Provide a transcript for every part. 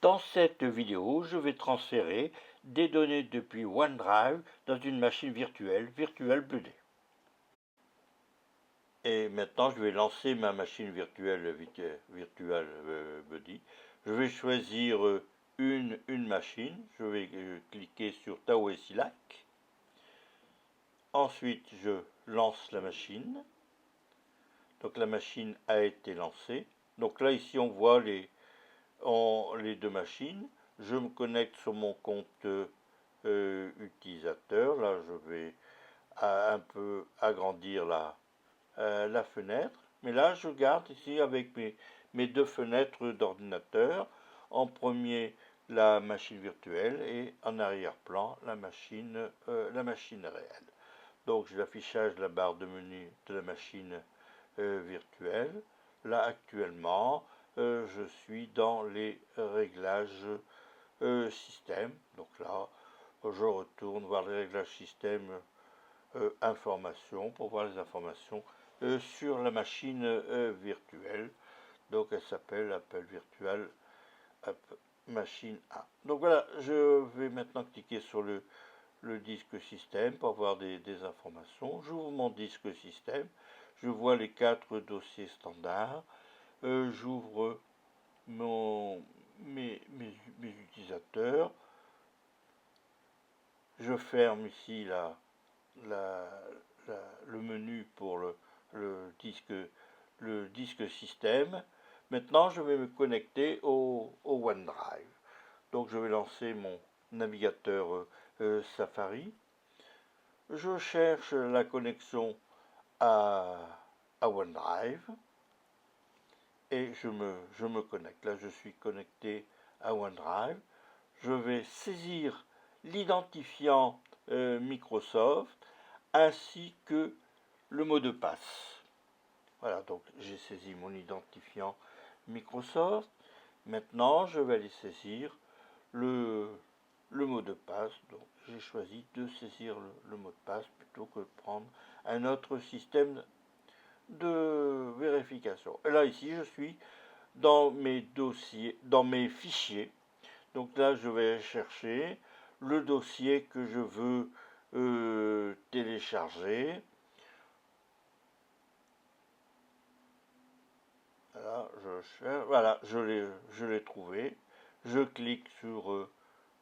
Dans cette vidéo, je vais transférer des données depuis OneDrive dans une machine virtuelle, VirtualBuddy. Et maintenant, je vais lancer ma machine virtuelle VirtualBuddy. Je vais choisir une machine. Je vais cliquer sur Tawesilac. Ensuite, je lance la machine. Donc la machine a été lancée. Donc là, ici, on voit les deux machines. Je me connecte sur mon compte utilisateur. Là, je vais un peu agrandir la fenêtre. Mais là, je garde ici avec mes deux fenêtres d'ordinateur. En premier, la machine virtuelle et en arrière-plan, la machine réelle. Donc, j'ai l'affichage de la barre de menu de la machine virtuelle. Là, actuellement, je suis dans les réglages système. Donc là, je retourne voir les réglages système informations pour voir les informations sur la machine virtuelle. Donc elle s'appelle Apple Virtual Machine A. Donc voilà, je vais maintenant cliquer sur le disque système pour avoir des informations. J'ouvre mon disque système. Je vois les 4 dossiers standards. J'ouvre mes utilisateurs. Je ferme ici le menu pour le disque système. Maintenant, je vais me connecter au OneDrive. Donc, je vais lancer mon navigateur Safari. Je cherche la connexion à OneDrive et je me connecte. Là, je suis connecté à OneDrive. Je vais saisir l'identifiant Microsoft ainsi que le mot de passe. Voilà, donc j'ai saisi mon identifiant Microsoft. Maintenant, je vais aller saisir le mot de passe. Donc, j'ai choisi de saisir le mot de passe plutôt que de prendre un autre système de vérification. Et là, ici, je suis dans mes dossiers, dans mes fichiers. Donc là, je vais chercher le dossier que je veux télécharger. Voilà, voilà, je l'ai trouvé. Je clique sur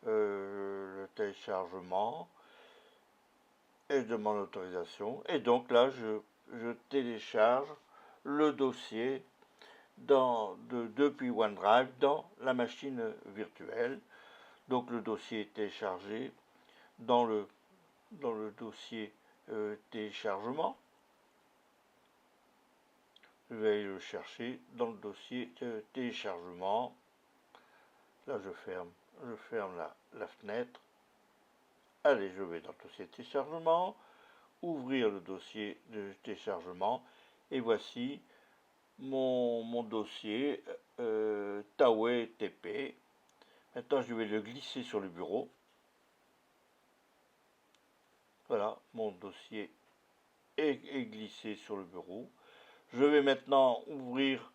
le téléchargement et je demande l'autorisation. Et donc là, je télécharge le dossier depuis OneDrive dans la machine virtuelle. Donc le dossier est téléchargé dans le dossier téléchargement. Je vais aller le chercher dans le dossier téléchargement. Là, je ferme la fenêtre. Allez, je vais dans le dossier téléchargement, ouvrir le dossier de téléchargement, et voici mon dossier TAWE-TP. Maintenant, je vais le glisser sur le bureau. Voilà, mon dossier est glissé sur le bureau. Je vais maintenant ouvrir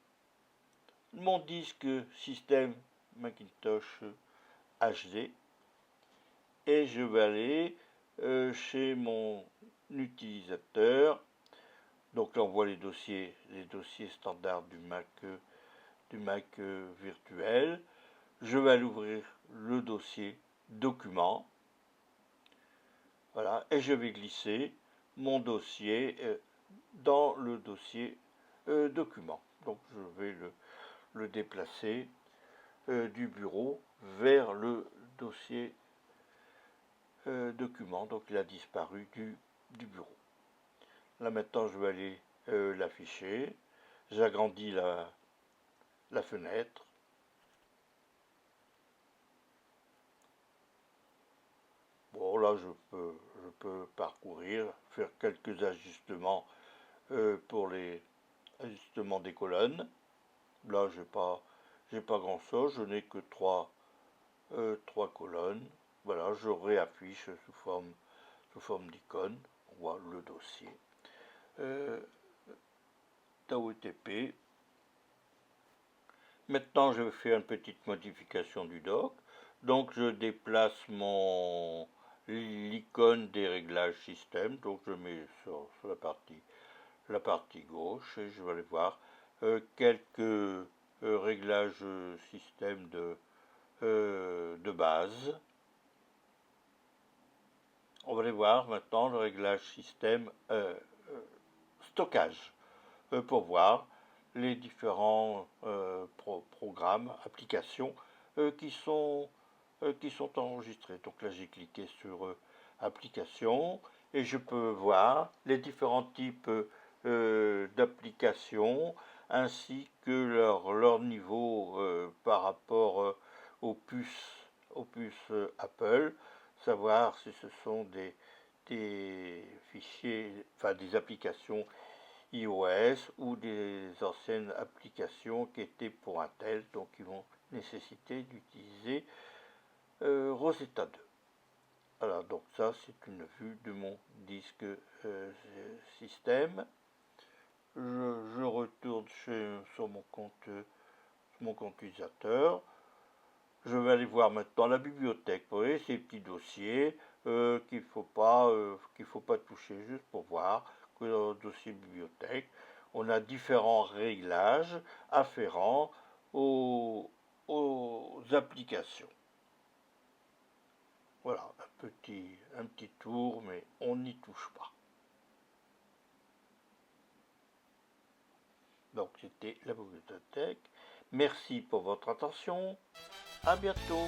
mon disque système Macintosh HD et je vais aller chez mon utilisateur. Donc là on voit les dossiers standards du Mac virtuel. Je vais aller ouvrir le dossier document. Voilà, et je vais glisser mon dossier dans le dossier document. Donc je vais le déplacer du bureau vers le dossier document. Donc il a disparu du bureau. Là maintenant je vais aller l'afficher. J'agrandis la fenêtre. Bon là je peux parcourir, faire quelques ajustements pour les ajustements des colonnes. Là j'ai pas grand chose, je n'ai que trois colonnes. Voilà, je réaffiche sous forme d'icône. On voit le dossier TAWE-TP. Maintenant, je vais faire une petite modification du dock. Donc, je déplace l'icône des réglages système. Donc, je mets sur la partie gauche et je vais aller voir quelques réglages système de base. On va aller voir maintenant le réglage système stockage pour voir les différents programmes, applications qui sont enregistrés. Donc là, j'ai cliqué sur applications et je peux voir les différents types d'applications ainsi que leur niveau par rapport aux puces Apple, savoir si ce sont des fichiers, enfin des applications iOS ou des anciennes applications qui étaient pour Intel, donc qui vont nécessiter d'utiliser Rosetta 2. Voilà, donc ça c'est une vue de mon disque système. Je retourne sur mon compte utilisateur. Je vais aller voir maintenant la bibliothèque. Vous voyez ces petits dossiers qu'il faut pas toucher, juste pour voir que dans le dossier bibliothèque, on a différents réglages afférents aux applications. Voilà, un petit tour, mais on n'y touche pas. Donc c'était la bibliothèque. Merci pour votre attention. À bientôt.